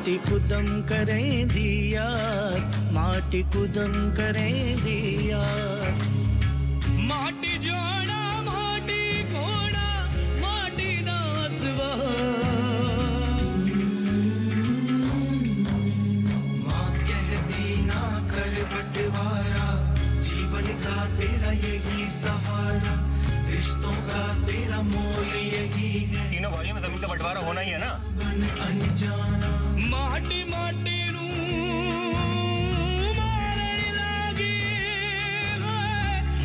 माटी कुदम करें दिया, माटी कुदम करें दिया। माटी जोड़ा माटी कोड़ा माटी दासवा, माँ कहती ना कर बंटवारा, जीवन का तेरा यही सहारा, रिश्तों का तेरा मोल यही है। तीनों भाइयों में जमीन का बंटवारा होना ही है ना। अनजाना माटी माटी नू मारन लागी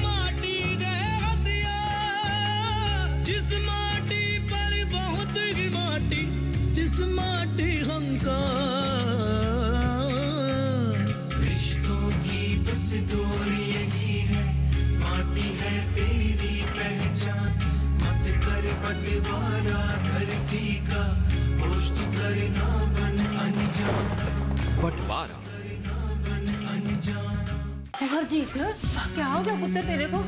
माटी दे हथिया, जिस माटी पर बहुत ही माटी, जिस माटी हमका रिश्तों की बस डोरी यही है, माटी है तेरी पहचान, मत कर बंटवारा धरती का, होश तू करना बन अनजान, बंटवारा। हरजीत, क्या हो गया पुत्र तेरे को?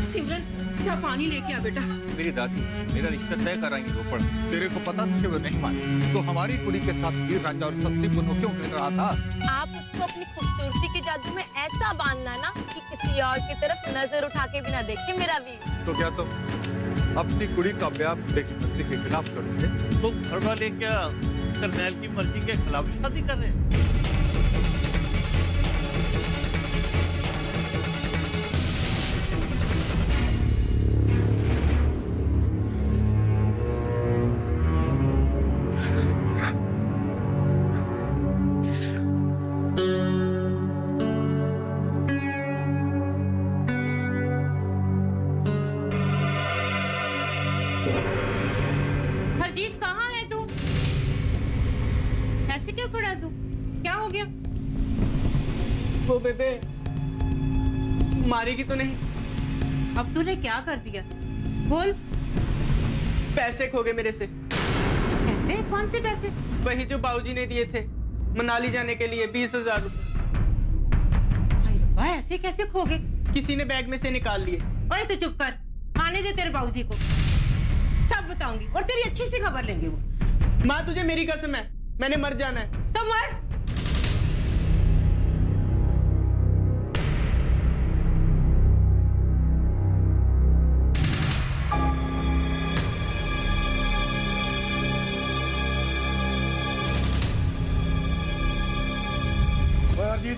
सिमरन, क्या पानी लेके आ बेटा। मेरी दादी मेरा रिश्ता तय कराएंगे रोपड़। तेरे को पता था कि वो नहीं मानी, तो हमारी कुड़ी के साथ हीर रांझा और सस्ती पुन्नू क्यों खेल रहा था? आप उसको अपनी खूबसूरती के जादू में ऐसा बांधना ना कि किसी और की तरफ नजर उठा के भी ना देखे मेरा वीर। तो क्या तुम अपनी कुड़ी का ब्याह मुझे की मर्जी के खिलाफ करोगे? तो घर वाले क्या करनैल की मर्जी के खिलाफ शादी कर रहे हैं? हरजीत, कहाँ है तू? ऐसे क्यों खड़ा तू? क्या हो गया? वो बेबे मारेगी तो नहीं? अब तूने क्या कर दिया? बोल। पैसे खो गए मेरे से। पैसे? कौन से पैसे? वही जो बाबूजी ने दिए थे मनाली जाने के लिए, 20,000 रुपए। भाई रब्बा, ऐसे कैसे खो गए? किसी ने बैग में से निकाल लिए। ओए तू चुप कर, आने दे तेरे बाबूजी को, सब बताऊंगी और तेरी अच्छी सी खबर लेंगे वो। माँ तुझे मेरी कसम है, मैंने मर जाना है। तो मर। हरजीत,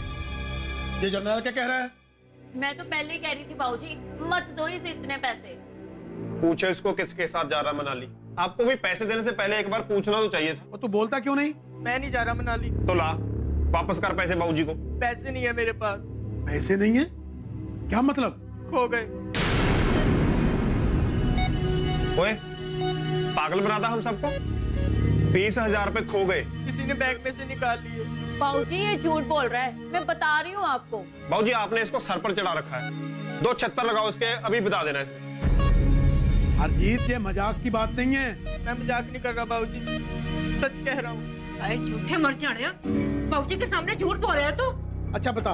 ये जर्नल क्या कह रहा है? मैं तो पहले ही कह रही थी बाबूजी, मत दो इसे इतने पैसे। पूछो इसको किसके साथ जा रहा मनाली। आपको भी पैसे देने से पहले एक बार पूछना तो चाहिए था। और तू बोलता क्यों नहीं? मैं नहीं जा रहा मनाली। तो ला वापस कर पैसे बाबूजी को। पैसे नहीं है मेरे पास। पैसे नहीं है? क्या मतलब? खो गए। ओए, पागल बनाता हम सबको। 20,000 रुपए खो गए। किसी ने बैग में से निकाल लिए। बाबूजी ये झूठ बोल रहा है, मैं बता रही हूँ आपको। बाबूजी आपने इसको सर पर चढ़ा रखा है। 2 छत्तर लगाओ इसके, अभी बता देना इसे। हरजीत, ये मजाक की बात नहीं है। मैं मजाक नहीं कर रहा बाबूजी, सच कह रहा हूँ। अरे झूठे मर जाने, बाबूजी के सामने झूठ बोल रहा है तू। अच्छा बता,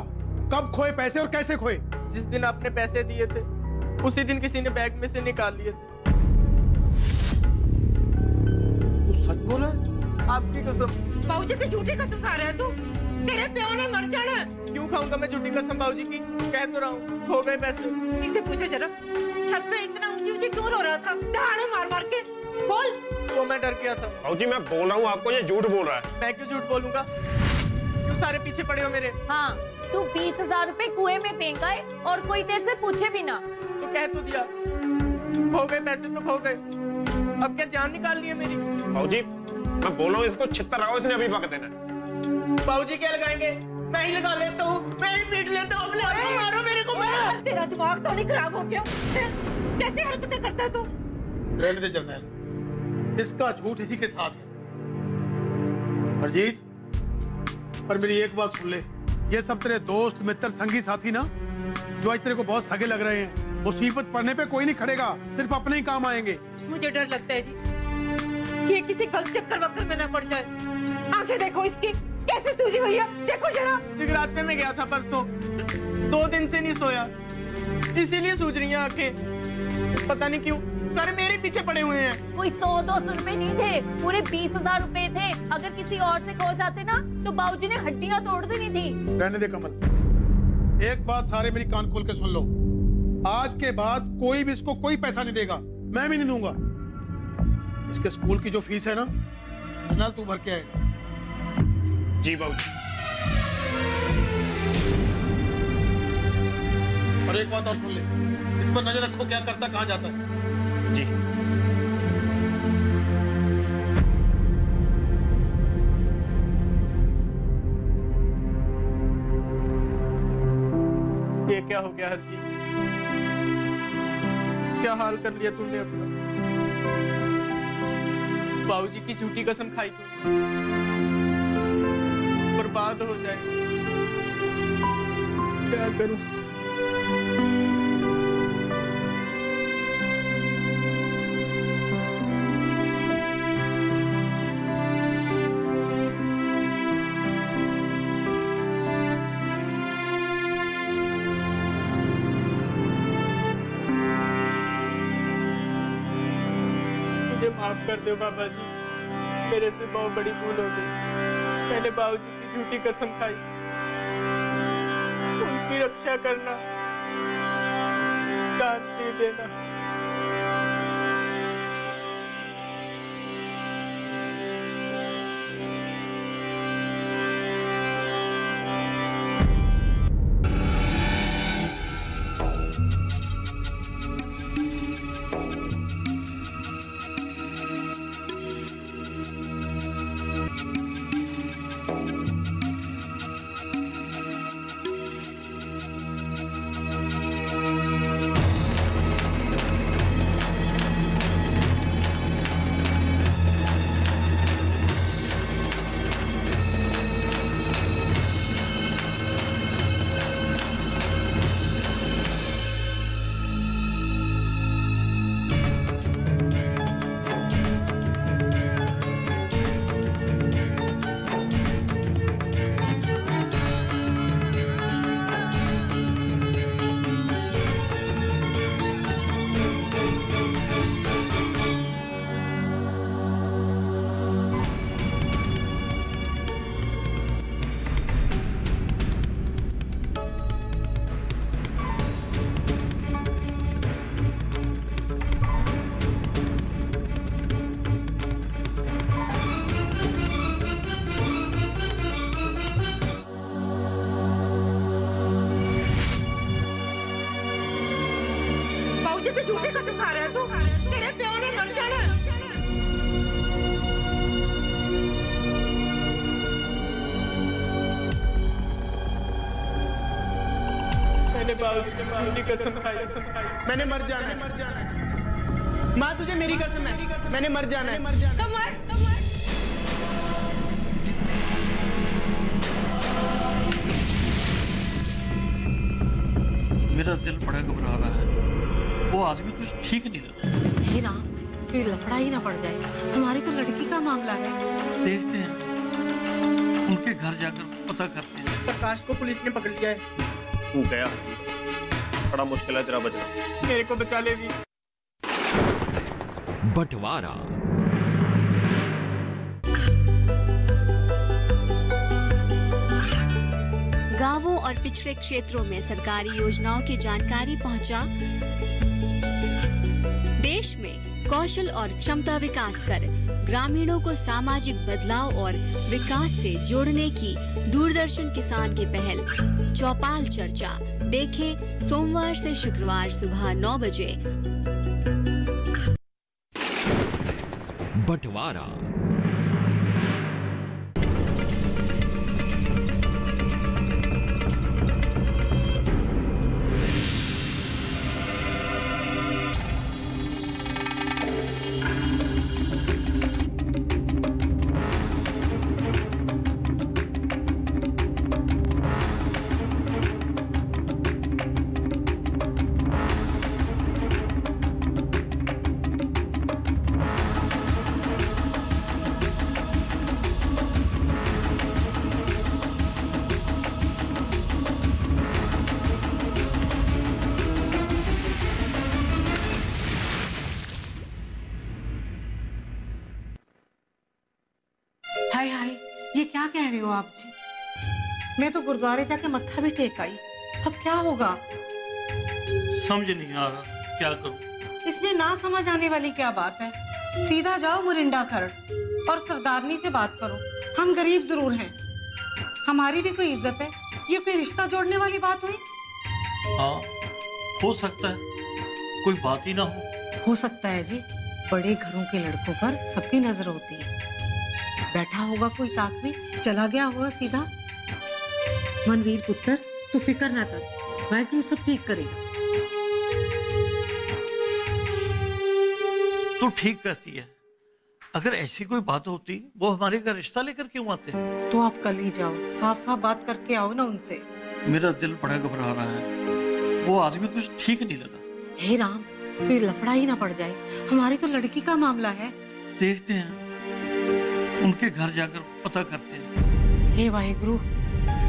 कब खोए पैसे और कैसे खोए? जिस दिन आपने पैसे दिए थे उसी दिन किसी ने बैग में से निकाल लिए थे। तू सच बोल रहा है? आपकी कसम। बाबूजी की झूठी कसम खा रहा है तू। तेरे प्यो ने मर जाना। क्यों खाऊंगा मैं झूठी कसम बाबूजी की? कह तो रहा हूँ, खो गए पैसे। इसे पूछो जरा, छत पे इतना ऊंची ऊंची क्यों रो रहा था? दहाड़े मार मार के बोल। वो मैं डर गया था। बाबूजी मैं बोल रहा हूँ आपको, ये झूठ बोल रहा है। मैं क्यों झूठ बोलूंगा? क्यों सारे पीछे पड़े हो मेरे? हाँ, तू 20,000 रुपए कुएं में फेंक आए और कोई तेरे से पूछे भी ना। तो कह तो दिया, खो गए पैसे तो खो गए। अब क्या जान निकाल ली है मेरी? बाबूजी मैं बोल रहा हूँ, इसको छित्तर लगाओ, इसने अभी पकड़ देना। बाबूजी क्या लगाएंगे? मैं ही लगा लेता हूँ, मैं ही पीट लेता हूँ। अपने आप को मारो, मेरे को मारो। तेरा दिमाग तो नहीं खराब हो गया? कैसे हरकतें करता है तू? रहने दे जर्नैल, इसका झूठ इसी के साथ है। हरजीत, पर मेरी एक बात सुन ले, ये सब तेरे दोस्त मित्र संगी साथी ना, जो आज तेरे को बहुत सगे लग रहे हैं, मुसीबत पड़ने पे कोई नहीं खड़ेगा, सिर्फ अपने ही काम आएंगे। मुझे डर लगता है जी, ये किसी गलत चक्कर वक्कर में ना पड़ जाए। आंखें देखो इसकी कैसे सूजी हुई है, देखो जरा। जगराते में गया था परसों, 2 दिन से नहीं सोया, इसीलिए सूज रही हैं आंखें। पता नहीं क्यों, सारे मेरे पीछे पड़े हुए हैं। कोई 100-200 रुपए नहीं थे, पूरे 20,000 रुपए थे। अगर किसी और से खो जाते ना तो बाबूजी ने हड्डियां तोड़ देनी थी। रहने दे कमल, एक बात सारे मेरी कान खोल के सुन लो, आज के बाद कोई भी इसको कोई पैसा नहीं देगा, मैं भी नहीं दूंगा। इसके स्कूल की जो फीस है ना, जनरल तू भर के आएगा। जी बाबूजी। और एक बात और सुन ले, इस पर नजर रखो, क्या करता कहाँ जाता है। जी। ये क्या हो गया हर्जी? क्या हाल कर लिया तूने अपना? बाबूजी की झूठी कसम खाई तूने, बर्बाद हो जाए। क्या करूं? माफ कर दो बाबा जी, मेरे से बहुत बड़ी भूल हो गई। मैंने बाबूजी की झूठी कसम खाई। उनकी रक्षा करना, शांति देना। झूठी कसम खा रहा है तू? तेरे प्यो ने मर जाना। मैंने बाबूजी की झूठी कसम खाई। मैंने मर जाना है। माँ तुझे मेरी कसम है, मैंने मर जाना है। तो मर। मेरा दिल बड़ा घबरा रहा है, वो आदमी कुछ ठीक नहीं लगा। हे राम, फिर लफड़ा ही ना पड़ जाए। हमारी तो लड़की का मामला है। देखते हैं, उनके घर जाकर पता करते हैं। प्रकाश को पुलिस ने पकड़ लिया है। तू गया, बड़ा मुश्किल है तेरा बचना। मेरे को बचा ले भी। बंटवारा गांवों और पिछड़े क्षेत्रों में सरकारी योजनाओं की जानकारी पहुंचा। देश में कौशल और क्षमता विकास कर ग्रामीणों को सामाजिक बदलाव और विकास से जोड़ने की दूरदर्शन किसान की पहल चौपाल चर्चा देखें सोमवार से शुक्रवार सुबह 9 बजे। बंटवारा क्या कह रहे हो आप जी? मैं तो गुरुद्वारे जाके मत्था भी टेक आई, अब क्या होगा? समझ नहीं आ रहा क्या करूं। इसमें ना समझ आने वाली क्या बात है? सीधा जाओ मुरिंडा खरड़ और सरदारनी से बात करो। हम गरीब जरूर हैं, हमारी भी कोई इज्जत है। ये कोई रिश्ता जोड़ने वाली बात हुई? हाँ, हो सकता है कोई बात ही ना हो सकता है जी। बड़े घरों के लड़कों पर सबकी नजर होती है। बैठा होगा कोई ताकवी, चला गया होगा सीधा। मनवीर पुत्र, तू फिक्र ना कर, वाहिगुरु सब ठीक करेगा। तू ठीक कहती है। अगर ऐसी कोई बात होती वो हमारे घर रिश्ता लेकर क्यों आते? तो आप कल ही जाओ, साफ साफ बात करके आओ ना उनसे। मेरा दिल बड़ा घबरा रहा है, वो आदमी कुछ ठीक नहीं लगा। हे राम, कोई लफड़ा ही ना पड़ जाए। हमारी तो लड़की का मामला है। देखते हैं, उनके घर जाकर पता करते हैं। हे वाहिगुरु,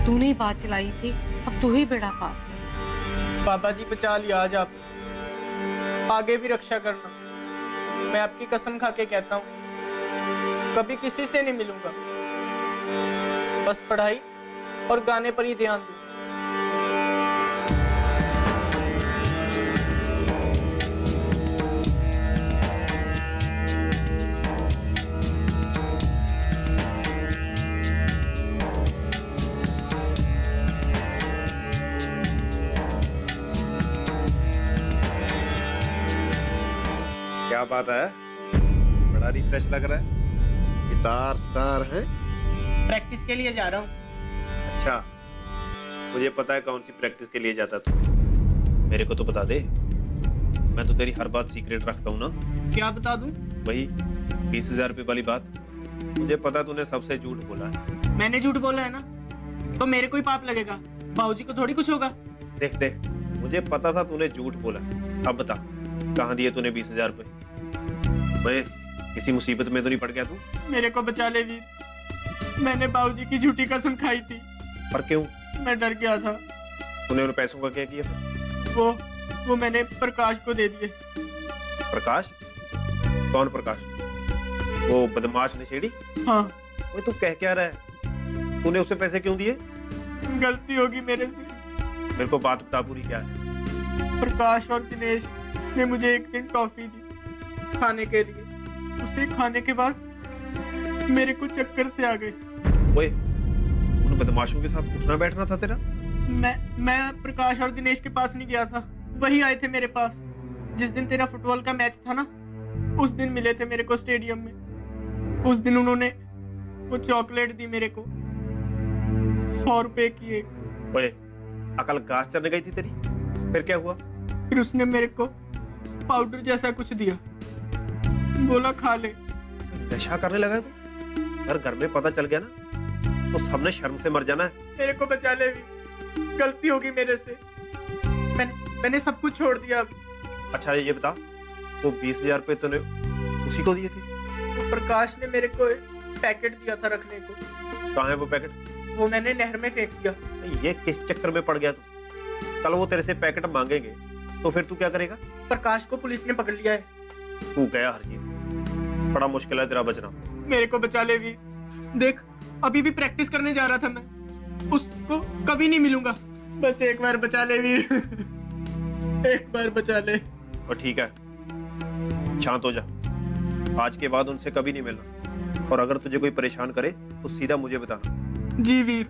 तूने ही बात चलाई थी, अब तू ही बेड़ा पार कर। पापा जी बचा लिया आज आप, आगे भी रक्षा करना। मैं आपकी कसम खा के कहता हूँ, कभी किसी से नहीं मिलूंगा, बस पढ़ाई और गाने पर ही ध्यान दूं। क्या बात है, बड़ा रिफ्रेश लग रहा है। गिटार स्टार है? प्रैक्टिस के लिए जा रहा हूँ। अच्छा, मुझे पता है कौन सी प्रैक्टिस के लिए जाता तू। मेरे को तो बता दे, मैं तो तेरी हर बात सीक्रेट रखता हूँ ना। क्या बता दूं? वही 20,000 रुपये वाली बात। मुझे पता तूने सबसे झूठ बोला है। मैंने झूठ बोला है ना, तो मेरे को ही पाप लगेगा, बाबूजी को थोड़ी कुछ होगा। देख देख, मुझे पता था तूने झूठ बोला। अब बता, कहाँ दिए तूने 20,000 रुपये? मैं किसी मुसीबत में तो नहीं पड़ गया तू? मेरे को बचा ले वीर, मैंने बाबूजी की झूठी कसम खाई थी। पर क्यों? मैं डर गया था। तूने उन पैसों का क्या किया? वो मैंने प्रकाश को दे दिए। प्रकाश? कौन प्रकाश? वो बदमाश नशेड़ी? हाँ। वो तू कह क्या रहा है? तूने उसे पैसे क्यों दिए? गलती होगी मेरे से। मेरे को बात बता पूरी, क्या है? प्रकाश और दिनेश ने मुझे एक दिन टॉफी दी खाने के लिए। उसे खाने के बाद मेरे को चक्कर से आ गए। ओए, उन बदमाशों के साथ उठना बैठना था तेरा? मैं प्रकाश और दिनेश के पास नहीं गया था, वही आए थे मेरे पास। जिस दिन तेरा फुटबॉल का मैच था ना, उस दिन मिले थे मेरे को स्टेडियम में। उस दिन उन्होंने वो चॉकलेट दी मेरे को, 100 रुपए की एक। ओए, अकल घास चढ़ने गई थी तेरी? फिर क्या हुआ? फिर उसने मेरे को पाउडर जैसा कुछ दिया, बोला खा ले। नशा करने लगा तू? घर में पता चल गया ना तो सबने शर्म से मर जाना है। मेरे को बचा ले भी, गलती होगी मेरे से। मैंने सब कुछ छोड़ दिया अब। अच्छा ये बता, वो 20,000 रुपये तूने उसी को दिए थे? तो प्रकाश ने मेरे को पैकेट दिया था रखने को। कहाँ है वो पैकेट? वो मैंने नहर में फेंक दिया। ये किस चक्कर में पड़ गया तू? कल वो तेरे से पैकेट मांगेंगे तो फिर तू क्या करेगा? प्रकाश को पुलिस ने पकड़ लिया है। तू गया हरजीत, बड़ा मुश्किल है तेरा बचना। मेरे को बचा ले भी। देख, अभी भी प्रैक्टिस करने जा रहा था मैं, उसको कभी नहीं मिलूंगा। बस एक बार बचा ले वीर। एक बार बचा ले। और ठीक है, शांत हो जा। आज के बाद उनसे कभी नहीं मिलना, और अगर तुझे कोई परेशान करे तो सीधा मुझे बताना। जी वीर।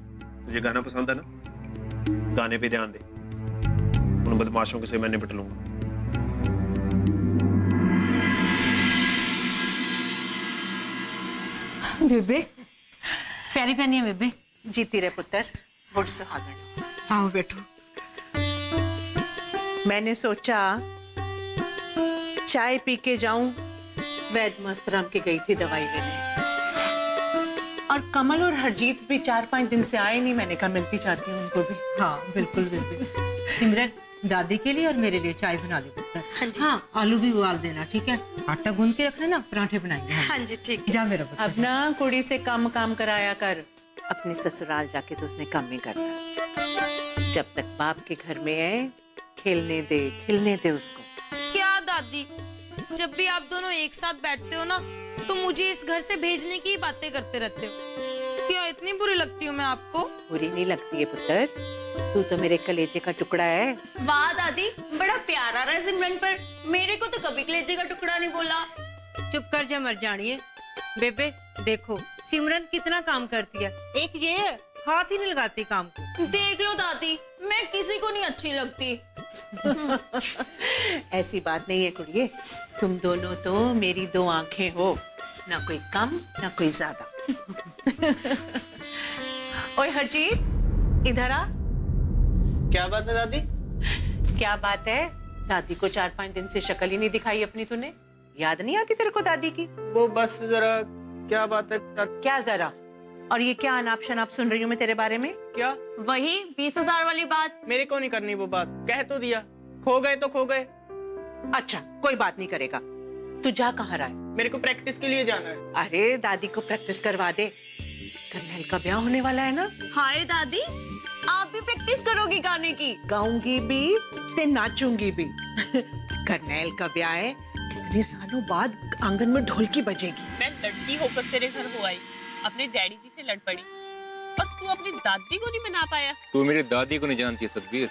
तुझे गाना पसंद है ना? गाने पे ध्यान दे, उन बदमाशों से मैं निपट लूंगा। बेबे, प्यारी प्यारी है बेबे। जीती रहे पुत्र, बुढ़ सुहागन। आओ बैठो। मैंने सोचा चाय पी के जाऊं। वैद्य मास्तराम की गई थी दवाई लेने, और कमल और हरजीत भी 4-5 दिन से आए नहीं। मैंने कहा मिलती चाहती हूँ उनको भी। हाँ बिल्कुल बेबे। सिमरन, दादी के लिए और मेरे लिए चाय बना दे पुत्र। हाँ, आलू भी उबाल देना, ठीक है? आटा गूंद के रखना ना, पराठे बनाएंगे। हाँ जी ठीक है। जा मेरा पुत्र। अब ना कुड़ी से काम कराया कर। अपने ससुराल जाके तो उसने काम ही करना। जब तक बाप के घर में है, खेलने दे, खिलने दे उसको। क्या दादी, जब भी आप दोनों एक साथ बैठते हो ना, तो मुझे इस घर से भेजने की बातें करते रहते हो। क्या इतनी बुरी लगती हूँ मैं आपको? बुरी नहीं लगती है पुत्र, तू तो मेरे कलेजे का टुकड़ा है। वाह दादी, बड़ा प्यार आ रहा है सिमरन पर। मेरे को तो कभी कलेजे का टुकड़ा नहीं बोला। चुप कर जा मर जानिए। बेबे देखो सिमरन कितना काम करती है, एक ये हाथ ही नहीं लगाती काम को। देख लो दादी, मैं किसी को नहीं अच्छी लगती। ऐसी बात नहीं है कुड़िए, तुम दोनों तो मेरी दो आंखें हो, ना कोई कम ना कोई ज्यादा। ओए हरजीत, इधर आ। क्या बात है दादी? क्या बात है? दादी को 4-5 दिन से शक्ल ही नहीं दिखाई अपनी तूने। याद नहीं आती तेरे को दादी की? वो बस जरा। क्या बात है? क्या जरा? और ये क्या अनाप शनाप सुन रही हूँ मैं तेरे बारे में? क्या? वही 20,000 वाली बात। मेरे को नहीं करनी वो बात, कह तो दिया। खो गए तो खो गए। अच्छा कोई बात नहीं करेगा। तू जा कहाँ रहा है? मेरे को प्रैक्टिस के लिए जाना है। अरे दादी को प्रैक्टिस करवा दे, कर्नल का ब्याह होने वाला है ना। हाय दादी, आप भी प्रैक्टिस करोगी गाने की? गाऊंगी भी ते नाचूंगी भी। कर्नल का ब्याह है, कितने सालों बाद आंगन में ढोलकी बजेगी। मैं लड़की होकर तेरे घर हो आई, अपने डैडी जी से लड़ पड़ी, और तू अपनी दादी को नहीं मना पाया। तू मेरी दादी को नहीं जानती सतबीर,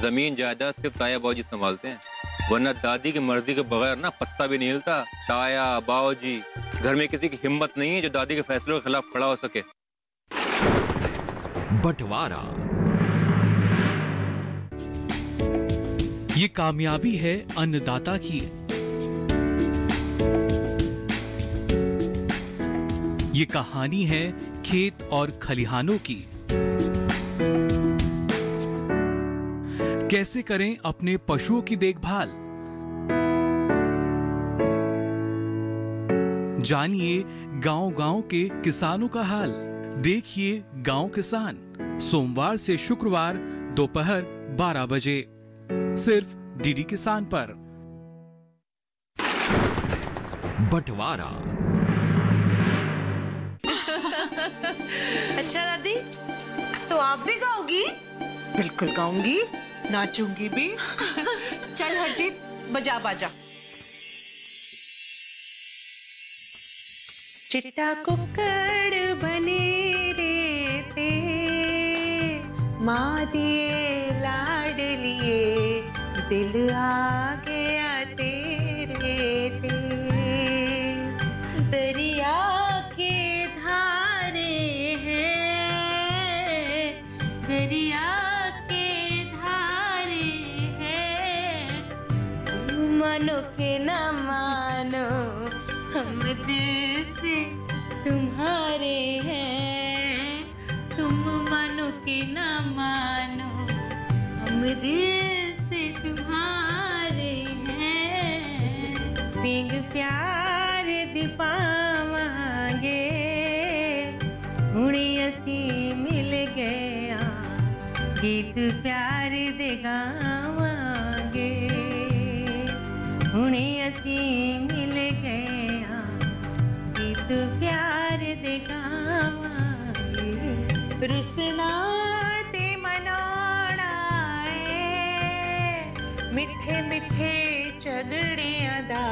जमीन जायदाद सिर्फ ताया बाबूजी संभालते हैं, वरना दादी की मर्जी के बगैर ना पत्ता भी नहीं हिलता। ताया बाबूजी, घर में किसी की हिम्मत नहीं है जो दादी के फैसलों के खिलाफ खड़ा हो सके। बंटवारा ये कामयाबी है अन्नदाता की। ये कहानी है खेत और खलिहानों की। कैसे करें अपने पशुओं की देखभाल, जानिए गांव-गांव के किसानों का हाल। देखिए गांव किसान, सोमवार से शुक्रवार दोपहर 12 बजे सिर्फ डीडी किसान पर। बंटवारा। अच्छा दादी, तो आप भी गाओगी? बिल्कुल गाऊंगी, नाचूंगी भी। चल हरजीत, बजा बाजा। चिट्टा कुक्कड़ बने रहते, माँ दिए लाड लिए, दिल आ गया तेरे ते। दरिया के धारे हैं, दरिया के धारे हैं, मानो के न मानो हम दिल से तुम्हारे हैं, तुम मानो कि न मानो हम दिल से तुम्हारे हैं। पींग प्यार दिपावांगे, हुणी असी मिल गया, गीत प्यार दे गावांगे, हुणी असी मिल गया, गीत प्यार दे गावांगे। रुसना ते मनाना है, मिठे मिठे झगड़ियां दा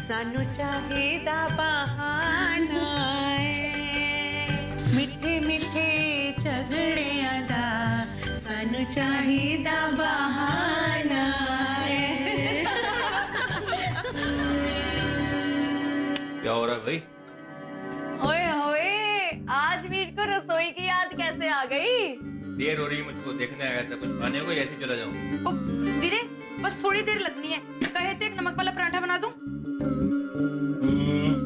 सानू चाहीदा बहाना है। मिठे मिठे झगड़ियां दा सानू चाहीदा बहाना है। क्या हो रहा है भाई? ओए होए, आज वीर को रसोई की याद कैसे आ गई? देर हो रही, मुझको देखने आया था, कुछ खाने को, ऐसे चला जाऊं। वीरे बस थोड़ी देर लगनी है, कहे थे एक नमक वाला पराठा बना दूं?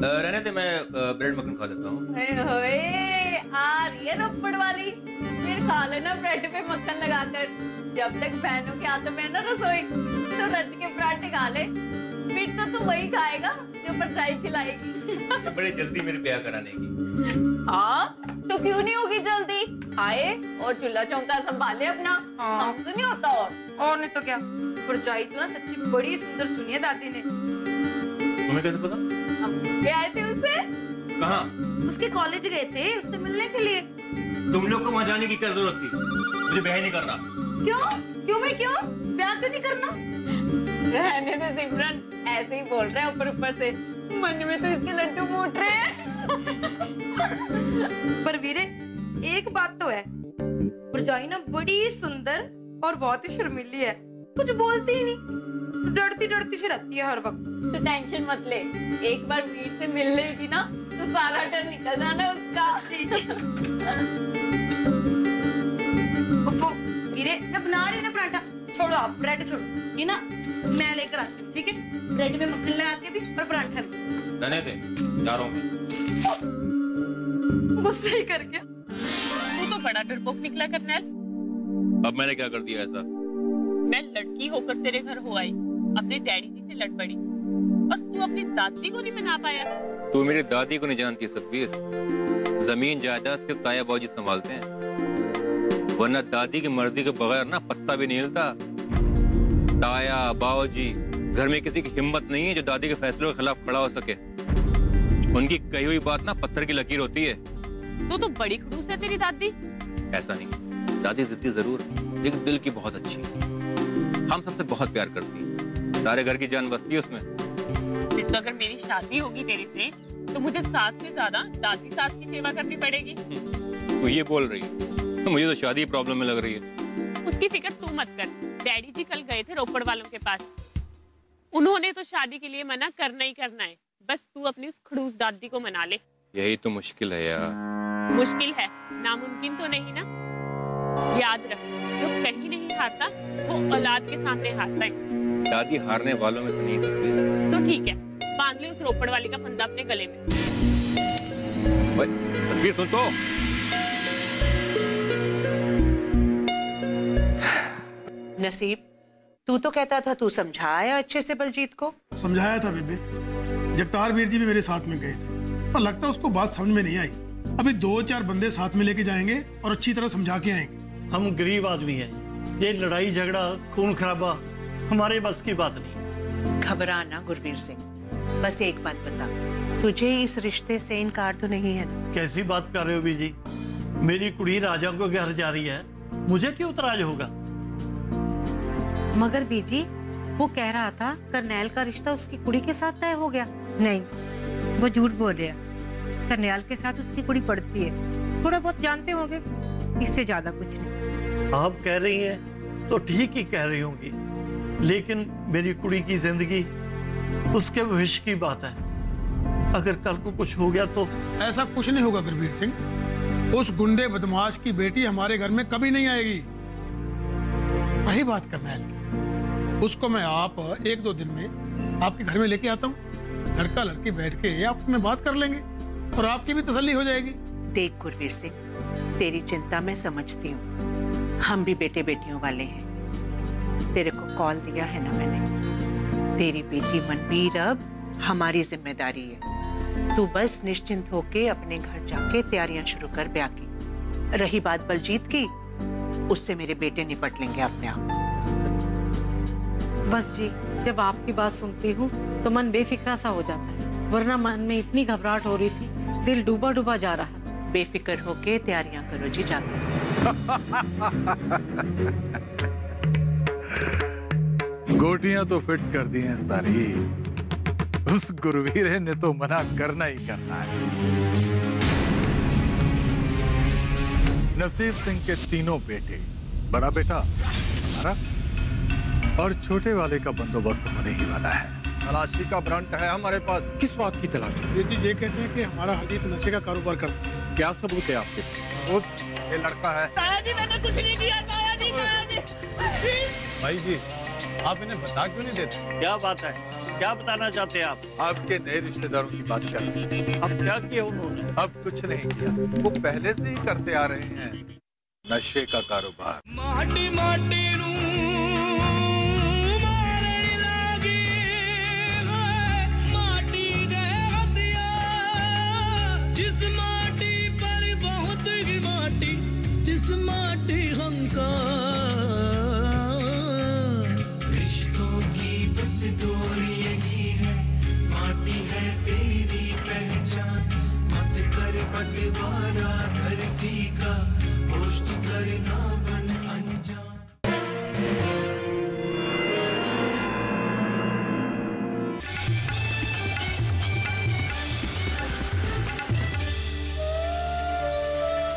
रहने दे, मैं ब्रेड मक्खन खा लेता हूँ। ओए होए, आ रही है रोपड़ वाली, फिर खा लेना ब्रेड पे मक्खन लगाकर। जब तक बहनों के हाथों में ना रसोई, तो रज के पराठे खा ले, फिर तो तू वही खाएगा जो परछाई खिलाएगी। बड़े जल्दी मेरे ब्याह कराने की। हाँ, तो क्यों नहीं होगी जल्दी? आए और चूल्हा चौका संभाले अपना। हमसे नहीं होता। और नहीं तो क्या, परछाई तो ना सच्ची बड़ी सुंदर चुनी है दादी ने। तुम्हें कैसे पता? हम गए थे उससे। कहाँ? उसके कॉलेज गए थे उससे मिलने के लिए। तुम लोग को वहाँ जाने की क्या जरूरत थी? मुझे ब्याह नहीं करना। क्यों? क्यों भाई क्यों? ब्याह क्यों नहीं करना? रहने दे सिमरन, ऐसे ही बोल रहे हैं ऊपर ऊपर से। मन में तो इसके लड्डू फूट रहे हैं। पर वीरे एक बात तो है, भरजाई ना बड़ी सुंदर और बहुत ही शर्मीली है, कुछ बोलती ही नहीं, डरती डरती से रहती है हर वक्त। तो टेंशन मत ले, एक बार वीर से मिल लेगी ना तो सारा डर निकल जाना उसका। वीरे मैं बना रही ना पराठा, छोड़ो आप ब्रेड छोड़ो, ये ना मैं लेकर आती हूँ, ठीक है? ब्रेड में मक्खन लगा के भी और पराठा भी। रहने दे, जा रहा हूँ मैं। गुस्से ही कर गया। तू तो बड़ा डरपोक निकला करनेल। अब मैंने क्या कर दिया ऐसा? मैं लड़की होकर तेरे घर हो आई, अपने डैडी जी से लड़ पड़ी और तू अपनी दादी को नहीं मना पाया। तू मेरी दादी को नहीं जानती सतबीर, जमीन जायदाद सिर्फ ताया बाबूजी संभालते हैं, वरना दादी की मर्जी के बगैर ना पत्ता भी नहीं हिलता। ताया बाबूजी घर में किसी की हिम्मत नहीं है जो दादी के फैसलों के खिलाफ खड़ा हो सके। उनकी कही हुई बात ना पत्थर की लकीर होती है। तो बड़ी खड़ूस है तेरी दादी। ऐसा नहीं, दादी जिद्दी जरूर है लेकिन दिल की बहुत अच्छी है, हम सबसे बहुत प्यार करती है, सारे घर की जान बसती है उसमें। फिर तो अगर मेरी शादी होगी तेरे से तो मुझे सास से ज्यादा दादी सास की सेवा करनी पड़ेगी। तू ये बोल रही है तो मुझे तो शादी प्रॉब्लम में लग रही है। उसकी फिक्र तू मत कर, डैडी जी कल गए थे रोपड़ वालों के पास, उन्होंने तो शादी के लिए मना करना ही करना है, बस तू अपनी उस खड़ूस दादी को मना ले। यही तो मुश्किल है यार। मुश्किल है, नामुमकिन तो नहीं ना। याद रख, जो कहीं नहीं हारता वो औलाद के सामने हारता है। दादी हारने वालों में से नहीं सकती। तो ठीक है, बांध ले उस रोपड़ वाली का फंदा अपने गले में। तनवीर सुन तो। नसीब, तू तो कहता था तू समझाया अच्छे से बलजीत को। समझाया था बेबे, जगतार वीर जी भी मेरे साथ में गए थे, पर लगता उसको बात समझ में नहीं आई। अभी 2-4 बंदे साथ में लेके जाएंगे और अच्छी तरह समझा के आएंगे। हम गरीब आदमी हैं, ये लड़ाई झगड़ा खून खराबा हमारे बस की बात नहीं। घबराना गुरवीर सिंह, बस एक बात बता, तुझे इस रिश्ते से इनकार तो नहीं है ना? कैसी बात कर रहे हो बीजी, मेरी कुड़ी राजा को घर जा रही है, मुझे क्यों इतराज होगा? मगर बीजी वो कह रहा था करनैल का रिश्ता उसकी कुड़ी के साथ तय हो गया। नहीं, वो झूठ बोल रहे हैं। करनैल के साथ उसकी कुड़ी पड़ती है, थोड़ा बहुत जानते होंगे, इससे ज्यादा कुछ नहीं। आप कह रही हैं तो ठीक ही कह रही होंगी, लेकिन मेरी कुड़ी की जिंदगी उसके भविष्य की बात है। अगर कल को कुछ हो गया तो? ऐसा कुछ नहीं होगा गुरवीर सिंह, उस गुंडे बदमाश की बेटी हमारे घर में कभी नहीं आएगी। रही बात करनैल की, उसको मैं आप 1-2 दिन में आपके घर में लेके आता हूँ, लड़का लड़की बैठ के आपस में बात कर लेंगे और आपकी भी तसल्ली हो जाएगी। देख गुरवीर सिंह, तेरी चिंता मैं समझती हूँ, हम भी बेटे बेटियों वाले हैं। तेरे को कॉल दिया है ना मैंने, तेरी बेटी मनवीर अब हमारी जिम्मेदारी है। तू बस निश्चिंत होके अपने घर जाके तैयारियां शुरू कर ब्याह की। रही बात बलजीत की, उससे मेरे बेटे निपट लेंगे अपने आप। बस जी, जब आपकी बात सुनती हूँ तो मन बेफिक्रा सा हो जाता है, वरना मन में इतनी घबराहट हो रही थी, दिल डूबा डूबा जा रहा। बेफिक्र होके तैयारियां करो जी जाकर। गोटियां तो फिट कर दी हैं सारी, उस गुरवीर ने तो मना करना ही करना है। नसीब सिंह के 3 बेटे, बड़ा बेटा हमारा और छोटे वाले का बंदोबस्त होने ही वाला है। तलाशी का ब्रांड है हमारे पास। किस बात की तलाशी? वीर जी ये कहते हैं कि हमारा हरजीत नशे का कारोबार करता है। क्या सबूत है आपके? ये लड़का है। ताया जी मैंने कुछ नहीं किया, ताया जी, ताया जी। भाई जी आप इन्हें बता क्यों नहीं देते? क्या बात है, क्या बताना चाहते हैं आप? आपके नए रिश्तेदारों की बात कर रहे हैं। अब क्या किया उन्होंने? अब कुछ नहीं किया, वो पहले से ही करते आ रहे हैं नशे का कारोबार। माटी माटी